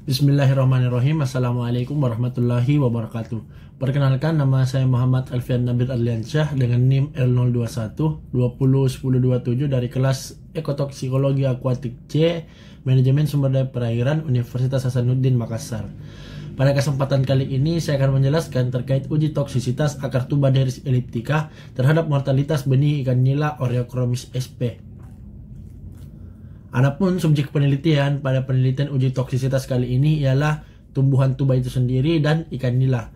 Bismillahirrahmanirrahim. Assalamualaikum warahmatullahi wabarakatuh. Perkenalkan, nama saya Muhammad Alfian Nabil Adliansyah dengan NIM L021 201027 dari kelas Ekotoksikologi Akuatik C, Manajemen Sumber Daya Perairan, Universitas Hasanuddin Makassar. Pada kesempatan kali ini saya akan menjelaskan terkait uji toksisitas akar Tubaderis elliptica terhadap mortalitas benih ikan nila Oreochromis sp. Adapun subjek penelitian pada penelitian uji toksisitas kali ini ialah tumbuhan tuba itu sendiri dan ikan nila.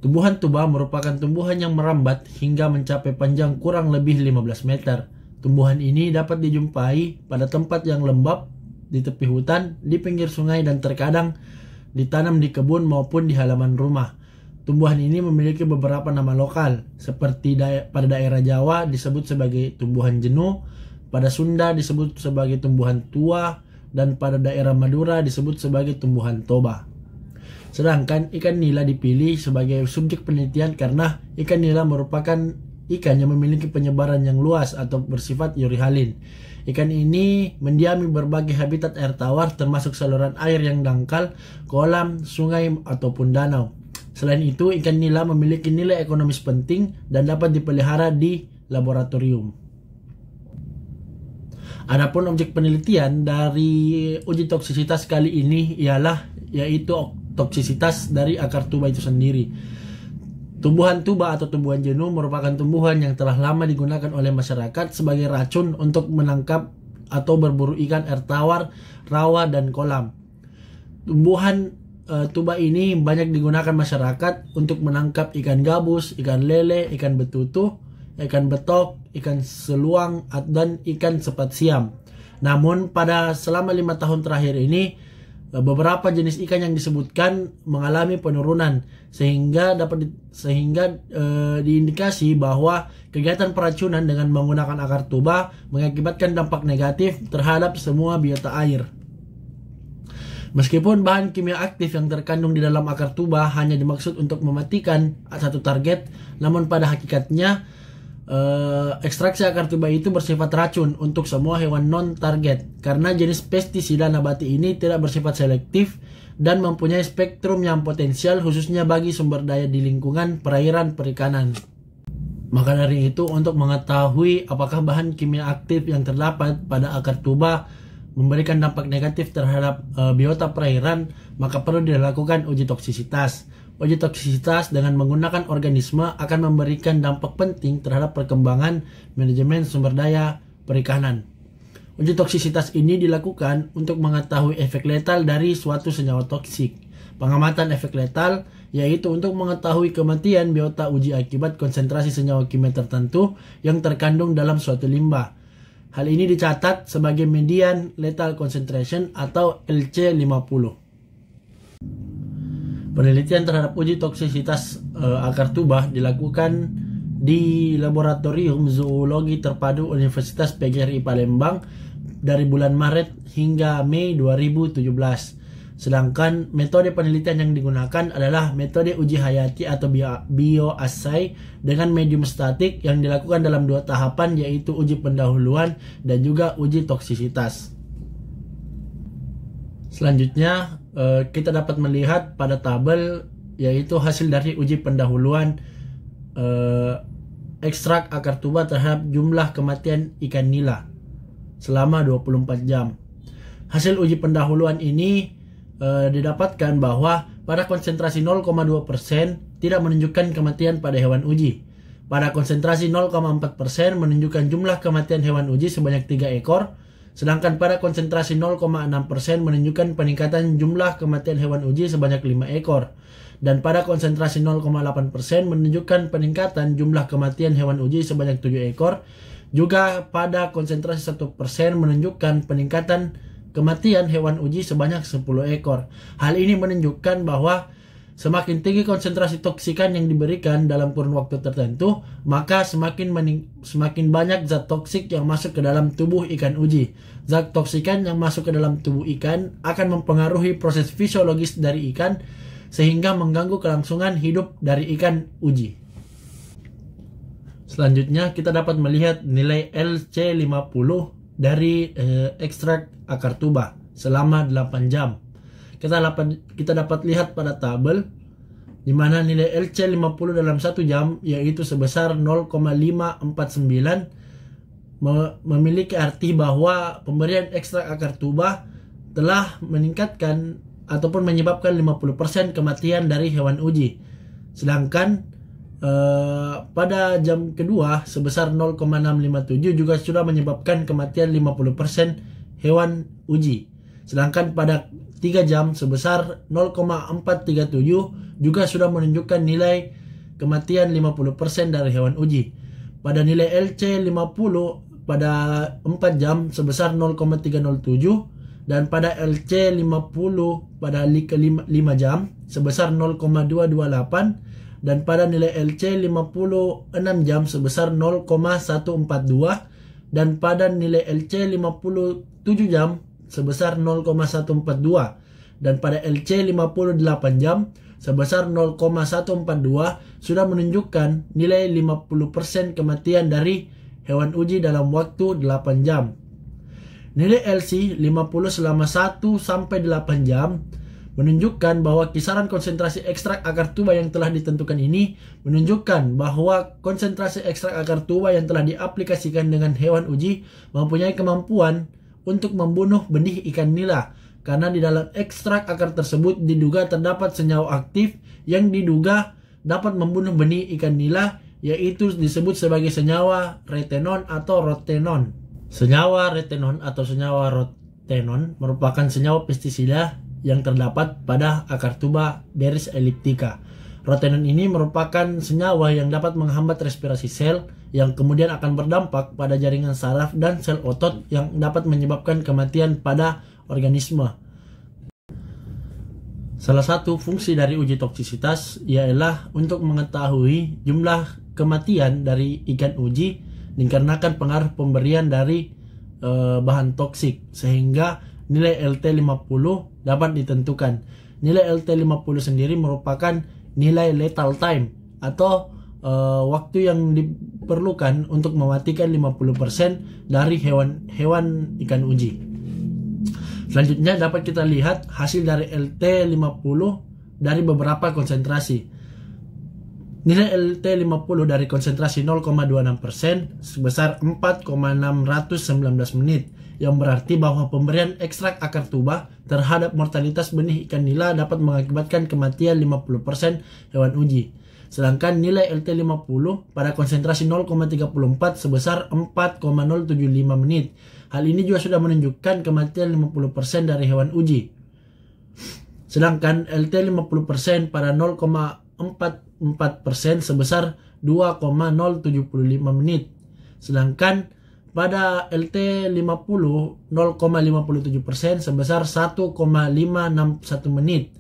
Tumbuhan tuba merupakan tumbuhan yang merambat hingga mencapai panjang kurang lebih 15 meter. Tumbuhan ini dapat dijumpai pada tempat yang lembab, di tepi hutan, di pinggir sungai, dan terkadang ditanam di kebun maupun di halaman rumah. Tumbuhan ini memiliki beberapa nama lokal, seperti pada daerah Jawa disebut sebagai tumbuhan jenuh, pada Sunda disebut sebagai tumbuhan tua, dan pada daerah Madura disebut sebagai tumbuhan toba. Sedangkan ikan nila dipilih sebagai subjek penelitian karena ikan nila merupakan ikan yang memiliki penyebaran yang luas atau bersifat yurihalin. Ikan ini mendiami berbagai habitat air tawar termasuk saluran air yang dangkal, kolam, sungai, ataupun danau. Selain itu, ikan nila memiliki nilai ekonomis penting dan dapat dipelihara di laboratorium. Adapun objek penelitian dari uji toksisitas kali ini yaitu toksisitas dari akar tuba itu sendiri. Tumbuhan tuba atau tumbuhan jenuh merupakan tumbuhan yang telah lama digunakan oleh masyarakat sebagai racun untuk menangkap atau berburu ikan air tawar, rawa, dan kolam. Tumbuhan tuba ini banyak digunakan masyarakat untuk menangkap ikan gabus, ikan lele, ikan betutu, ikan betok, ikan seluang, dan ikan sepat siam. Namun pada selama 5 tahun terakhir ini beberapa jenis ikan yang disebutkan mengalami penurunan sehingga diindikasi bahwa kegiatan peracunan dengan menggunakan akar tuba mengakibatkan dampak negatif terhadap semua biota air. Meskipun bahan kimia aktif yang terkandung di dalam akar tuba hanya dimaksud untuk mematikan satu target, namun pada hakikatnya ekstraksi akar tuba itu bersifat racun untuk semua hewan non-target karena jenis pestisida nabati ini tidak bersifat selektif dan mempunyai spektrum yang potensial khususnya bagi sumber daya di lingkungan perairan perikanan. Maka dari itu, untuk mengetahui apakah bahan kimia aktif yang terdapat pada akar tuba memberikan dampak negatif terhadap biota perairan, maka perlu dilakukan uji toksisitas. Uji toksisitas dengan menggunakan organisme akan memberikan dampak penting terhadap perkembangan manajemen sumber daya perikanan. Uji toksisitas ini dilakukan untuk mengetahui efek letal dari suatu senyawa toksik. Pengamatan efek letal yaitu untuk mengetahui kematian biota uji akibat konsentrasi senyawa kimia tertentu yang terkandung dalam suatu limbah. Hal ini dicatat sebagai median lethal concentration atau LC50. Penelitian terhadap uji toksisitas akar tuba dilakukan di Laboratorium Zoologi Terpadu Universitas PGRI Palembang dari bulan Maret hingga Mei 2017. Sedangkan metode penelitian yang digunakan adalah metode uji hayati atau bioassay dengan medium statik yang dilakukan dalam 2 tahapan, yaitu uji pendahuluan dan juga uji toksisitas. Selanjutnya kita dapat melihat pada tabel yaitu hasil dari uji pendahuluan ekstrak akar tuba terhadap jumlah kematian ikan nila selama 24 jam. Hasil uji pendahuluan ini didapatkan bahwa pada konsentrasi 0,2% tidak menunjukkan kematian pada hewan uji. Pada konsentrasi 0,4% menunjukkan jumlah kematian hewan uji sebanyak 3 ekor. Sedangkan pada konsentrasi 0,6% menunjukkan peningkatan jumlah kematian hewan uji sebanyak 5 ekor. Dan pada konsentrasi 0,8% menunjukkan peningkatan jumlah kematian hewan uji sebanyak 7 ekor. Juga pada konsentrasi 1% menunjukkan peningkatan kematian hewan uji sebanyak 10 ekor. Hal ini menunjukkan bahwa semakin tinggi konsentrasi toksikan yang diberikan dalam kurun waktu tertentu, maka semakin banyak zat toksik yang masuk ke dalam tubuh ikan uji. Zat toksikan yang masuk ke dalam tubuh ikan akan mempengaruhi proses fisiologis dari ikan sehingga mengganggu kelangsungan hidup dari ikan uji. Selanjutnya kita dapat melihat nilai LC50 dari ekstrak akar tuba selama 8 jam. kita dapat lihat pada tabel di mana nilai LC50 dalam 1 jam yaitu sebesar 0,549 memiliki arti bahwa pemberian ekstrak akar tuba telah meningkatkan ataupun menyebabkan 50% kematian dari hewan uji. Sedangkan pada jam kedua sebesar 0,657 juga sudah menyebabkan kematian 50% hewan uji. Sedangkan pada 3 jam sebesar 0,437 juga sudah menunjukkan nilai kematian 50% dari hewan uji. Pada nilai LC50 pada 4 jam sebesar 0,307 dan pada LC50 pada 5 jam sebesar 0,228 dan pada nilai LC50 6 jam sebesar 0,142 dan pada nilai LC50 7 jam sebesar 0,142 dan pada LC50 8 jam sebesar 0,142 sudah menunjukkan nilai 50% kematian dari hewan uji dalam waktu 8 jam. Nilai LC50 selama 1 sampai 8 jam menunjukkan bahwa kisaran konsentrasi ekstrak akar tuba yang telah ditentukan ini menunjukkan bahwa konsentrasi ekstrak akar tuba yang telah diaplikasikan dengan hewan uji mempunyai kemampuan untuk membunuh benih ikan nila, karena di dalam ekstrak akar tersebut diduga terdapat senyawa aktif yang diduga dapat membunuh benih ikan nila, yaitu disebut sebagai senyawa retenon atau rotenon. Senyawa retenon atau senyawa rotenon merupakan senyawa pestisida yang terdapat pada akar tuba Deres elliptica. Rotenon ini merupakan senyawa yang dapat menghambat respirasi sel yang kemudian akan berdampak pada jaringan saraf dan sel otot yang dapat menyebabkan kematian pada organisme. Salah satu fungsi dari uji toksisitas ialah untuk mengetahui jumlah kematian dari ikan uji dikarenakan pengaruh pemberian dari bahan toksik, sehingga nilai LT50 dapat ditentukan. Nilai LT50 sendiri merupakan nilai lethal time atau waktu yang diperlukan untuk mematikan 50% dari hewan ikan uji. Selanjutnya dapat kita lihat hasil dari LT50 dari beberapa konsentrasi. Nilai LT50 dari konsentrasi 0,26% sebesar 4,619 menit, yang berarti bahwa pemberian ekstrak akar tuba terhadap mortalitas benih ikan nila dapat mengakibatkan kematian 50% hewan uji. Sedangkan nilai LT50 pada konsentrasi 0,34 sebesar 4,075 menit. Hal ini juga sudah menunjukkan kematian 50% dari hewan uji. Sedangkan LT50% pada 0,44% sebesar 2,075 menit. Sedangkan pada LT50 0,57% sebesar 1,561 menit.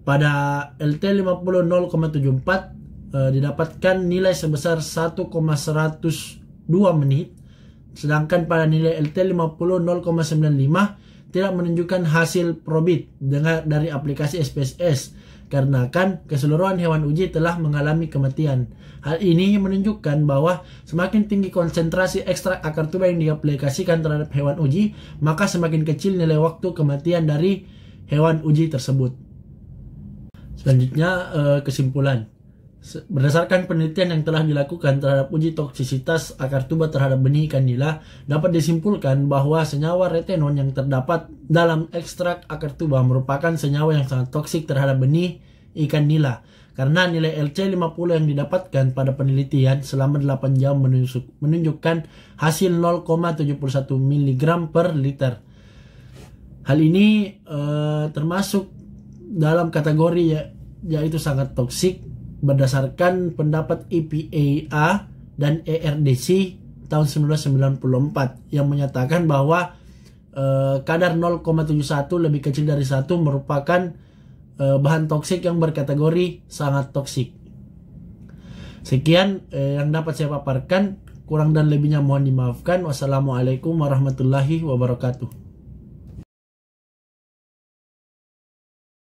Pada LT50 0,74 didapatkan nilai sebesar 1,102 menit. Sedangkan pada nilai LT50 0,95 tidak menunjukkan hasil probit dari aplikasi SPSS, karena kan keseluruhan hewan uji telah mengalami kematian. Hal ini menunjukkan bahwa semakin tinggi konsentrasi ekstrak akar tuba yang diaplikasikan terhadap hewan uji, maka semakin kecil nilai waktu kematian dari hewan uji tersebut. Selanjutnya kesimpulan. Berdasarkan penelitian yang telah dilakukan terhadap uji toksisitas akar tuba terhadap benih ikan nila, dapat disimpulkan bahwa senyawa retenon yang terdapat dalam ekstrak akar tuba merupakan senyawa yang sangat toksik terhadap benih ikan nila, karena nilai LC50 yang didapatkan pada penelitian selama 8 jam menunjukkan hasil 0,71 mg per liter. Hal ini termasuk dalam kategori yaitu sangat toksik berdasarkan pendapat EPA dan ERDC tahun 1994 yang menyatakan bahwa kadar 0,71 lebih kecil dari 1 merupakan bahan toksik yang berkategori sangat toksik. Sekian yang dapat saya paparkan, kurang dan lebihnya mohon dimaafkan. Wassalamualaikum warahmatullahi wabarakatuh.